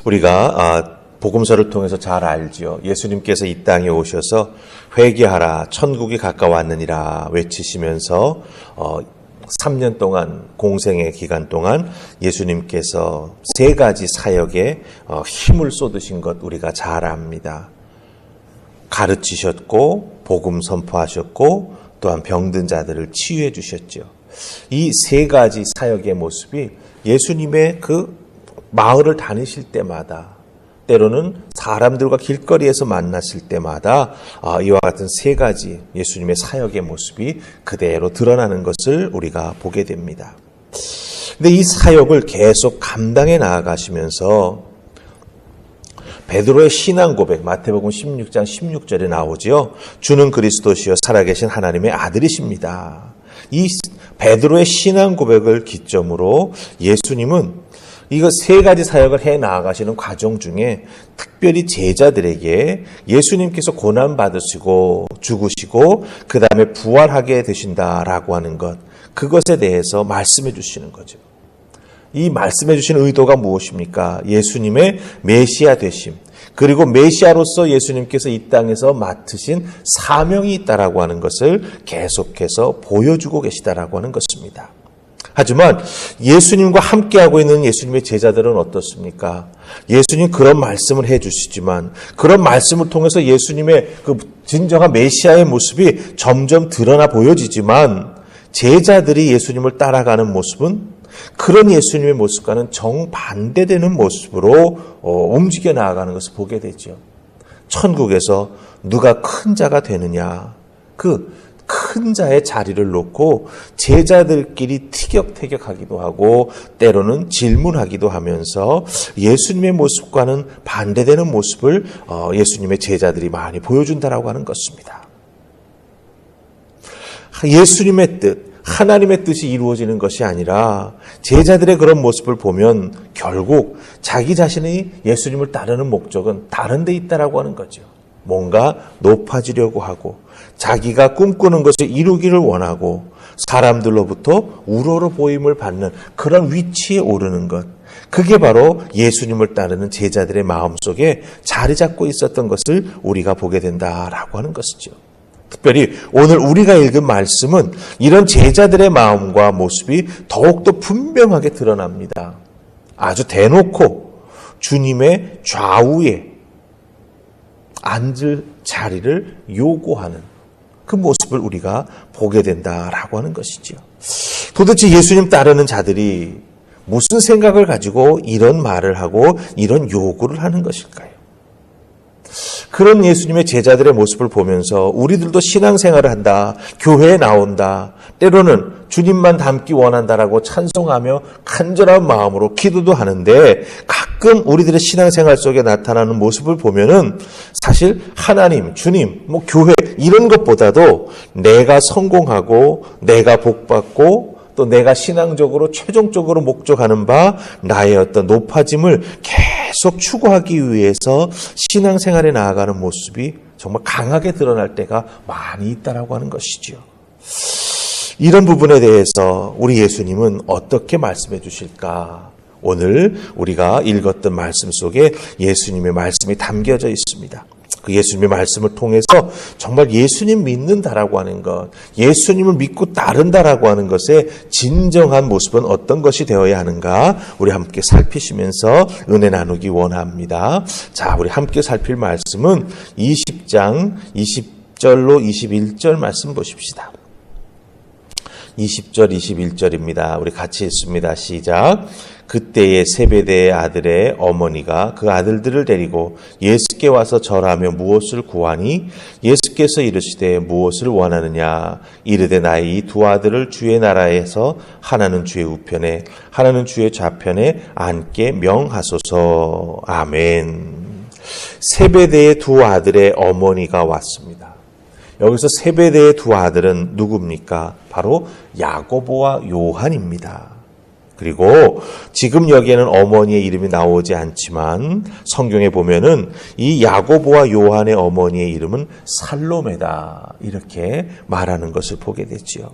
우리가 복음서를 통해서 잘 알지요. 예수님께서 이 땅에 오셔서 회개하라 천국이 가까웠느니라 외치시면서 3년 동안 공생의 기간 동안 예수님께서 세 가지 사역에 힘을 쏟으신 것 우리가 잘 압니다. 가르치셨고 복음 선포하셨고 또한 병든 자들을 치유해 주셨죠. 이 세 가지 사역의 모습이 예수님의 그 마을을 다니실 때마다 때로는 사람들과 길거리에서 만났을 때마다 이와 같은 세 가지 예수님의 사역의 모습이 그대로 드러나는 것을 우리가 보게 됩니다. 근데 이 사역을 계속 감당해 나아가시면서 베드로의 신앙 고백, 마태복음 16장 16절에 나오지요. 주는 그리스도시요 살아계신 하나님의 아들이십니다. 이 베드로의 신앙 고백을 기점으로 예수님은 이거 세 가지 사역을 해 나아가시는 과정 중에 특별히 제자들에게 예수님께서 고난 받으시고 죽으시고 그 다음에 부활하게 되신다라고 하는 것, 그것에 대해서 말씀해 주시는 거죠. 이 말씀해 주시는 의도가 무엇입니까? 예수님의 메시아 되심, 그리고 메시아로서 예수님께서 이 땅에서 맡으신 사명이 있다라고 하는 것을 계속해서 보여주고 계시다라고 하는 것입니다. 하지만 예수님과 함께하고 있는 예수님의 제자들은 어떻습니까? 예수님 그런 말씀을 해주시지만 그런 말씀을 통해서 예수님의 그 진정한 메시아의 모습이 점점 드러나 보여지지만 제자들이 예수님을 따라가는 모습은 그런 예수님의 모습과는 정반대되는 모습으로 움직여 나아가는 것을 보게 되죠. 천국에서 누가 큰 자가 되느냐, 그 큰 자의 자리를 놓고 제자들끼리 티격태격하기도 하고 때로는 질문하기도 하면서 예수님의 모습과는 반대되는 모습을 예수님의 제자들이 많이 보여준다라고 하는 것입니다. 예수님의 뜻, 하나님의 뜻이 이루어지는 것이 아니라 제자들의 그런 모습을 보면 결국 자기 자신이 예수님을 따르는 목적은 다른 데 있다라고 하는 거죠. 뭔가 높아지려고 하고 자기가 꿈꾸는 것을 이루기를 원하고 사람들로부터 우러러 보임을 받는 그런 위치에 오르는 것, 그게 바로 예수님을 따르는 제자들의 마음속에 자리 잡고 있었던 것을 우리가 보게 된다라고 하는 것이죠. 특별히 오늘 우리가 읽은 말씀은 이런 제자들의 마음과 모습이 더욱더 분명하게 드러납니다. 아주 대놓고 주님의 좌우에 앉을 자리를 요구하는 그 모습을 우리가 보게 된다라고 하는 것이죠. 도대체 예수님 따르는 자들이 무슨 생각을 가지고 이런 말을 하고 이런 요구를 하는 것일까요? 그런 예수님의 제자들의 모습을 보면서 우리들도 신앙생활을 한다, 교회에 나온다, 때로는 주님만 닮기 원한다라고 찬송하며 간절한 마음으로 기도도 하는데 가끔 우리들의 신앙생활 속에 나타나는 모습을 보면은 사실 하나님, 주님, 교회 이런 것보다도 내가 성공하고 내가 복받고 또 내가 신앙적으로 최종적으로 목적하는 바 나의 어떤 높아짐을 계속 추구하기 위해서 신앙생활에 나아가는 모습이 정말 강하게 드러날 때가 많이 있다라고 하는 것이죠. 이런 부분에 대해서 우리 예수님은 어떻게 말씀해 주실까? 오늘 우리가 읽었던 말씀 속에 예수님의 말씀이 담겨져 있습니다. 그 예수님의 말씀을 통해서 정말 예수님 믿는다라고 하는 것, 예수님을 믿고 따른다라고 하는 것의 진정한 모습은 어떤 것이 되어야 하는가 우리 함께 살피시면서 은혜 나누기 원합니다. 자, 우리 함께 살필 말씀은 20장 20절로 21절 말씀 보십시다. 20절 21절입니다. 우리 같이 읽습니다. 시작. 그때에 세베대의 아들의 어머니가 그 아들들을 데리고 예수께 와서 절하며 무엇을 구하니 예수께서 이르시되 무엇을 원하느냐 이르되 나의 이 두 아들을 주의 나라에서 하나는 주의 우편에 하나는 주의 좌편에 앉게 명하소서. 아멘. 세베대의 두 아들의 어머니가 왔습니다. 여기서 세베대의 두 아들은 누굽니까? 바로 야고보와 요한입니다. 그리고 지금 여기에는 어머니의 이름이 나오지 않지만 성경에 보면은 이 야고보와 요한의 어머니의 이름은 살로메다 이렇게 말하는 것을 보게 되지요.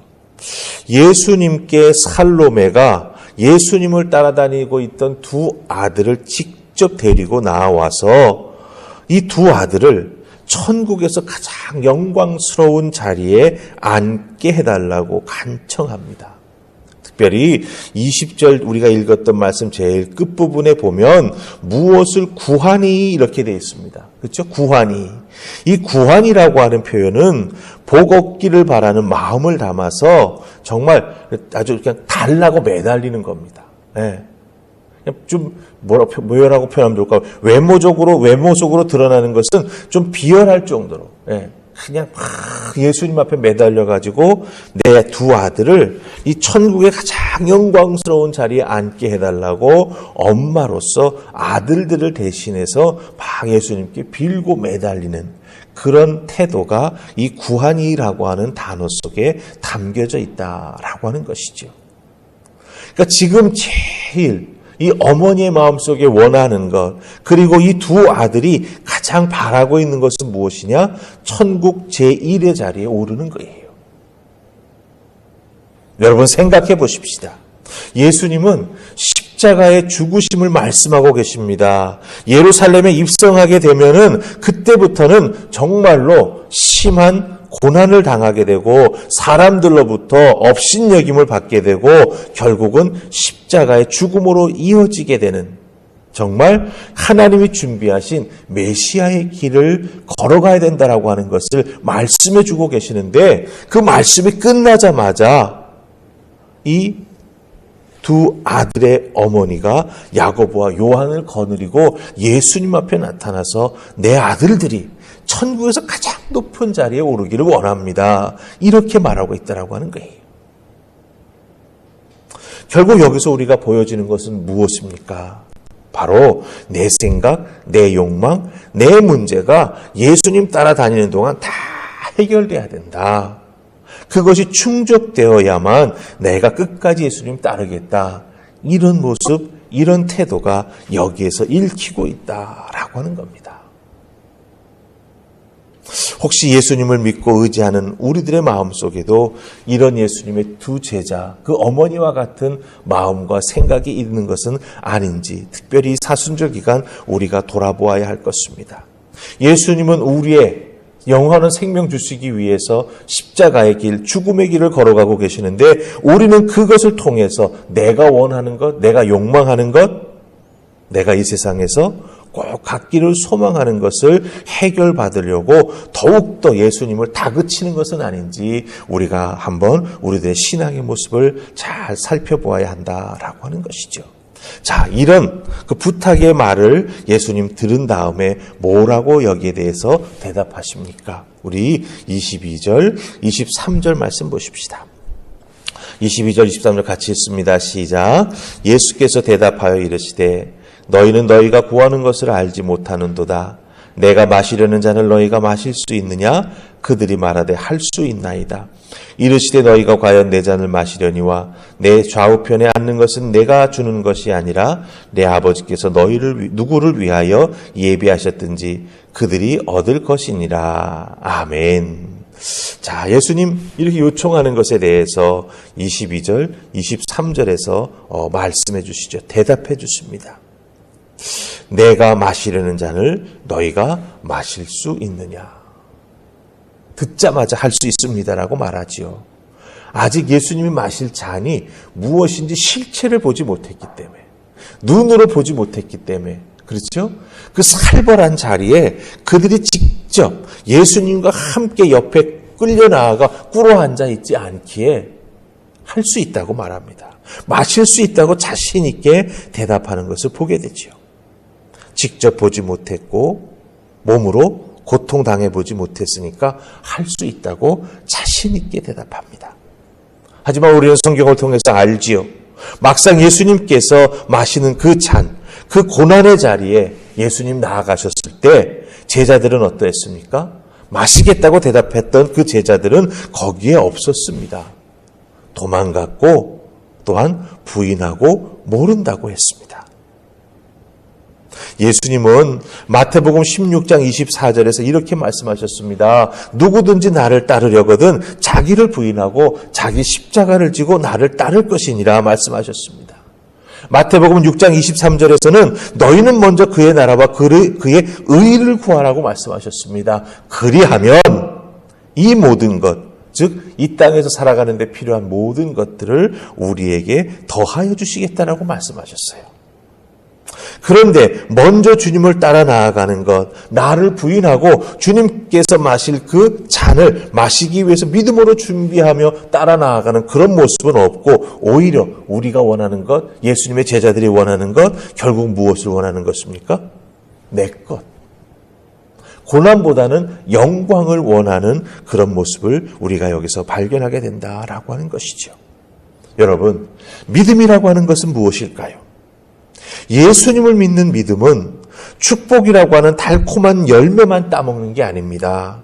예수님께 살로메가 예수님을 따라다니고 있던 두 아들을 직접 직접 데리고 나와서 이 두 아들을 천국에서 가장 영광스러운 자리에 앉게 해달라고 간청합니다. 특별히 20절 우리가 읽었던 말씀 제일 끝부분에 보면 무엇을 구하니 이렇게 되어 있습니다. 그렇죠? 구하니. 이 구하니라고 하는 표현은 복 얻기를 바라는 마음을 담아서 정말 아주 그냥 달라고 매달리는 겁니다. 네. 좀 뭐라고 표현하면 좋을까? 외모 속으로 드러나는 것은 좀 비열할 정도로 그냥 막 예수님 앞에 매달려가지고 내 두 아들을 이 천국의 가장 영광스러운 자리에 앉게 해달라고 엄마로서 아들들을 대신해서 막 예수님께 빌고 매달리는 그런 태도가 이 구하니라고 하는 단어 속에 담겨져 있다라고 하는 것이죠. 그러니까 지금 제일 이 어머니의 마음속에 원하는 것, 그리고 이 두 아들이 가장 바라고 있는 것은 무엇이냐? 천국 제1의 자리에 오르는 거예요. 여러분 생각해 보십시다. 예수님은 십자가의 죽으심을 말씀하고 계십니다. 예루살렘에 입성하게 되면은 그때부터는 정말로 심한 고난을 당하게 되고 사람들로부터 업신여김을 받게 되고 결국은 십자가의 죽음으로 이어지게 되는 정말 하나님이 준비하신 메시아의 길을 걸어가야 된다라고 하는 것을 말씀해 주고 계시는데 그 말씀이 끝나자마자 이 두 아들의 어머니가 야고보와 요한을 거느리고 예수님 앞에 나타나서 내 아들들이 천국에서 가장 높은 자리에 오르기를 원합니다. 이렇게 말하고 있다라고 하는 거예요. 결국 여기서 우리가 보여지는 것은 무엇입니까? 바로 내 생각, 내 욕망, 내 문제가 예수님 따라다니는 동안 다 해결돼야 된다. 그것이 충족되어야만 내가 끝까지 예수님 따르겠다. 이런 모습, 이런 태도가 여기에서 읽히고 있다라고 하는 겁니다. 혹시 예수님을 믿고 의지하는 우리들의 마음속에도 이런 예수님의 두 제자, 그 어머니와 같은 마음과 생각이 있는 것은 아닌지 특별히 사순절 기간 우리가 돌아보아야 할 것입니다. 예수님은 우리의 영원한 생명 주시기 위해서 십자가의 길, 죽음의 길을 걸어가고 계시는데 우리는 그것을 통해서 내가 원하는 것, 내가 욕망하는 것, 내가 이 세상에서 꼭 갖기를 소망하는 것을 해결받으려고 더욱더 예수님을 다그치는 것은 아닌지 우리가 한번 우리들의 신앙의 모습을 잘 살펴보아야 한다라고 하는 것이죠. 자, 이런 그 부탁의 말을 예수님 들은 다음에 뭐라고 여기에 대해서 대답하십니까? 우리 22절, 23절 말씀 보십시다. 22절, 23절 같이 읽습니다. 시작. 예수께서 대답하여 이르시되 너희는 너희가 구하는 것을 알지 못하는도다. 내가 마시려는 잔을 너희가 마실 수 있느냐? 그들이 말하되 할 수 있나이다. 이르시되 너희가 과연 내 잔을 마시려니와 내 좌우편에 앉는 것은 내가 주는 것이 아니라 내 아버지께서 누구를 위하여 예비하셨든지 그들이 얻을 것이니라. 아멘. 자, 예수님 이렇게 요청하는 것에 대해서 22절, 23절에서 말씀해 주시죠. 대답해 주십니다. 내가 마시려는 잔을 너희가 마실 수 있느냐? 듣자마자 할 수 있습니다라고 말하지요. 아직 예수님이 마실 잔이 무엇인지 실체를 보지 못했기 때문에, 눈으로 보지 못했기 때문에, 그렇죠? 그 살벌한 자리에 그들이 직접 예수님과 함께 옆에 끌려 나아가 꿇어 앉아 있지 않기에 할 수 있다고 말합니다. 마실 수 있다고 자신 있게 대답하는 것을 보게 되지요. 직접 보지 못했고 몸으로 고통당해 보지 못했으니까 할 수 있다고 자신 있게 대답합니다. 하지만 우리는 성경을 통해서 알지요. 막상 예수님께서 마시는 그 잔, 그 고난의 자리에 예수님 나아가셨을 때 제자들은 어떠했습니까? 마시겠다고 대답했던 그 제자들은 거기에 없었습니다. 도망갔고 또한 부인하고 모른다고 했습니다. 예수님은 마태복음 16장 24절에서 이렇게 말씀하셨습니다. 누구든지 나를 따르려거든 자기를 부인하고 자기 십자가를 지고 나를 따를 것이니라 말씀하셨습니다. 마태복음 6장 23절에서는 너희는 먼저 그의 나라와 그의 의를 구하라고 말씀하셨습니다. 그리하면 이 모든 것, 즉 이 땅에서 살아가는 데 필요한 모든 것들을 우리에게 더하여 주시겠다라고 말씀하셨어요. 그런데 먼저 주님을 따라 나아가는 것, 나를 부인하고 주님께서 마실 그 잔을 마시기 위해서 믿음으로 준비하며 따라 나아가는 그런 모습은 없고, 오히려 우리가 원하는 것, 예수님의 제자들이 원하는 것, 결국 무엇을 원하는 것입니까? 내 것. 고난보다는 영광을 원하는 그런 모습을 우리가 여기서 발견하게 된다라고 하는 것이죠. 여러분, 믿음이라고 하는 것은 무엇일까요? 예수님을 믿는 믿음은 축복이라고 하는 달콤한 열매만 따먹는 게 아닙니다.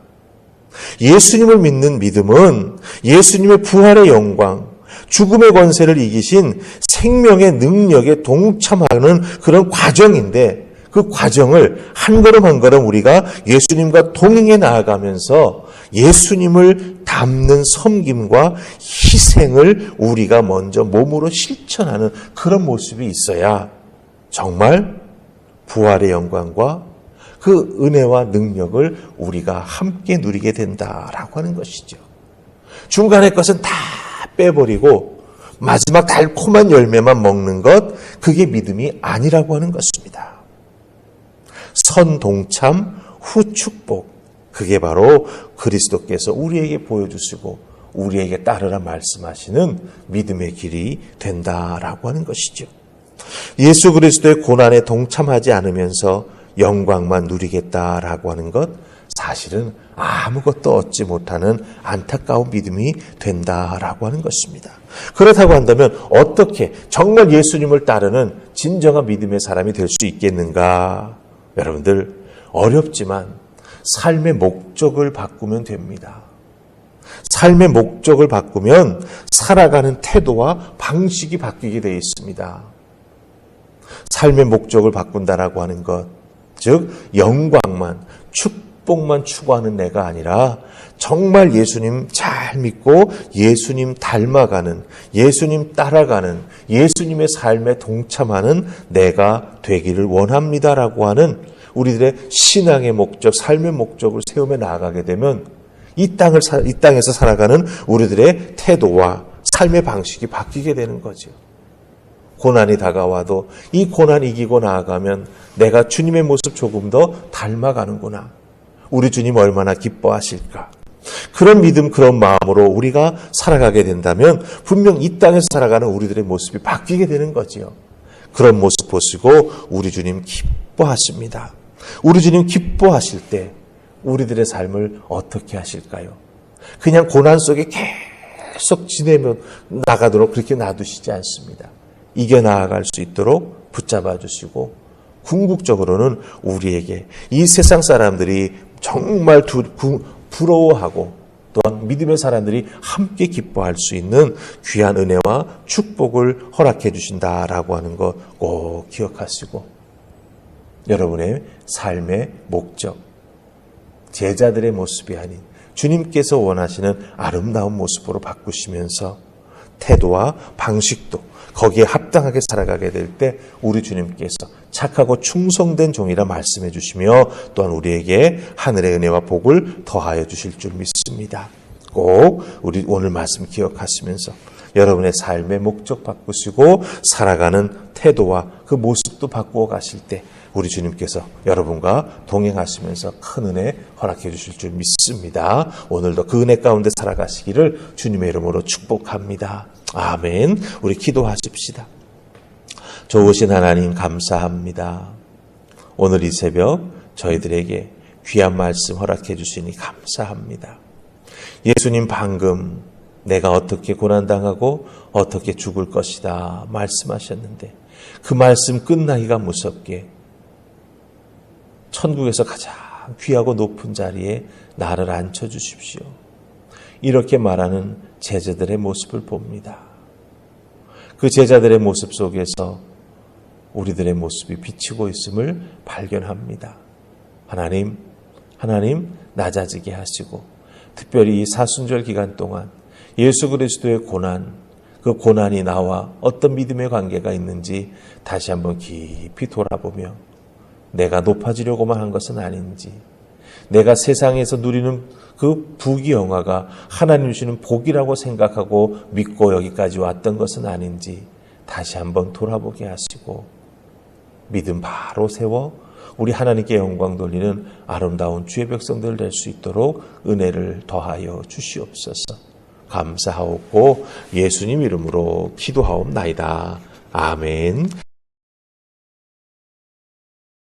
예수님을 믿는 믿음은 예수님의 부활의 영광, 죽음의 권세를 이기신 생명의 능력에 동참하는 그런 과정인데, 그 과정을 한 걸음 한 걸음 우리가 예수님과 동행해 나아가면서 예수님을 닮는 섬김과 희생을 우리가 먼저 몸으로 실천하는 그런 모습이 있어야 정말 부활의 영광과 그 은혜와 능력을 우리가 함께 누리게 된다라고 하는 것이죠. 중간의 것은 다 빼버리고 마지막 달콤한 열매만 먹는 것, 그게 믿음이 아니라고 하는 것입니다. 선 동참 후 축복, 그게 바로 그리스도께서 우리에게 보여주시고 우리에게 따르라 말씀하시는 믿음의 길이 된다라고 하는 것이죠. 예수 그리스도의 고난에 동참하지 않으면서 영광만 누리겠다라고 하는 것, 사실은 아무것도 얻지 못하는 안타까운 믿음이 된다라고 하는 것입니다. 그렇다고 한다면 어떻게 정말 예수님을 따르는 진정한 믿음의 사람이 될 수 있겠는가? 여러분들, 어렵지만 삶의 목적을 바꾸면 됩니다. 삶의 목적을 바꾸면 살아가는 태도와 방식이 바뀌게 되어 있습니다. 삶의 목적을 바꾼다라고 하는 것, 즉 영광만, 축복만 추구하는 내가 아니라 정말 예수님 잘 믿고 예수님 닮아가는, 예수님 따라가는, 예수님의 삶에 동참하는 내가 되기를 원합니다라고 하는 우리들의 신앙의 목적, 삶의 목적을 세우며 나아가게 되면 이 땅에서 살아가는 우리들의 태도와 삶의 방식이 바뀌게 되는 거죠. 고난이 다가와도 이 고난 이기고 나아가면 내가 주님의 모습 조금 더 닮아가는구나. 우리 주님 얼마나 기뻐하실까. 그런 믿음, 그런 마음으로 우리가 살아가게 된다면 분명 이 땅에서 살아가는 우리들의 모습이 바뀌게 되는 거지요. 그런 모습 보시고 우리 주님 기뻐하십니다. 우리 주님 기뻐하실 때 우리들의 삶을 어떻게 하실까요? 그냥 고난 속에 계속 지내면 나가도록 그렇게 놔두시지 않습니다. 이겨나아갈 수 있도록 붙잡아 주시고, 궁극적으로는 우리에게 이 세상 사람들이 정말 부러워하고 또한 믿음의 사람들이 함께 기뻐할 수 있는 귀한 은혜와 축복을 허락해 주신다라고 하는 것 꼭 기억하시고, 여러분의 삶의 목적, 제자들의 모습이 아닌 주님께서 원하시는 아름다운 모습으로 바꾸시면서 태도와 방식도 거기에 합당하게 살아가게 될 때 우리 주님께서 착하고 충성된 종이라 말씀해 주시며 또한 우리에게 하늘의 은혜와 복을 더하여 주실 줄 믿습니다. 꼭 우리 오늘 말씀 기억하시면서 여러분의 삶의 목적 바꾸시고 살아가는 태도와 그 모습도 바꾸어 가실 때 우리 주님께서 여러분과 동행하시면서 큰 은혜 허락해 주실 줄 믿습니다. 오늘도 그 은혜 가운데 살아가시기를 주님의 이름으로 축복합니다. 아멘. 우리 기도하십시다. 좋으신 하나님 감사합니다. 오늘 이 새벽 저희들에게 귀한 말씀 허락해 주시니 감사합니다. 예수님 방금 내가 어떻게 고난당하고 어떻게 죽을 것이다 말씀하셨는데 그 말씀 끝나기가 무섭게 천국에서 가장 귀하고 높은 자리에 나를 앉혀주십시오. 이렇게 말하는 제자들의 모습을 봅니다. 그 제자들의 모습 속에서 우리들의 모습이 비치고 있음을 발견합니다. 하나님 낮아지게 하시고 특별히 이 사순절 기간 동안 예수 그리스도의 고난, 그 고난이 나와 어떤 믿음의 관계가 있는지 다시 한번 깊이 돌아보며 내가 높아지려고만 한 것은 아닌지, 내가 세상에서 누리는 그 부귀영화가 하나님 주시는 복이라고 생각하고 믿고 여기까지 왔던 것은 아닌지 다시 한번 돌아보게 하시고 믿음 바로 세워 우리 하나님께 영광 돌리는 아름다운 주의 백성들 될 수 있도록 은혜를 더하여 주시옵소서. 감사하옵고 예수님 이름으로 기도하옵나이다. 아멘.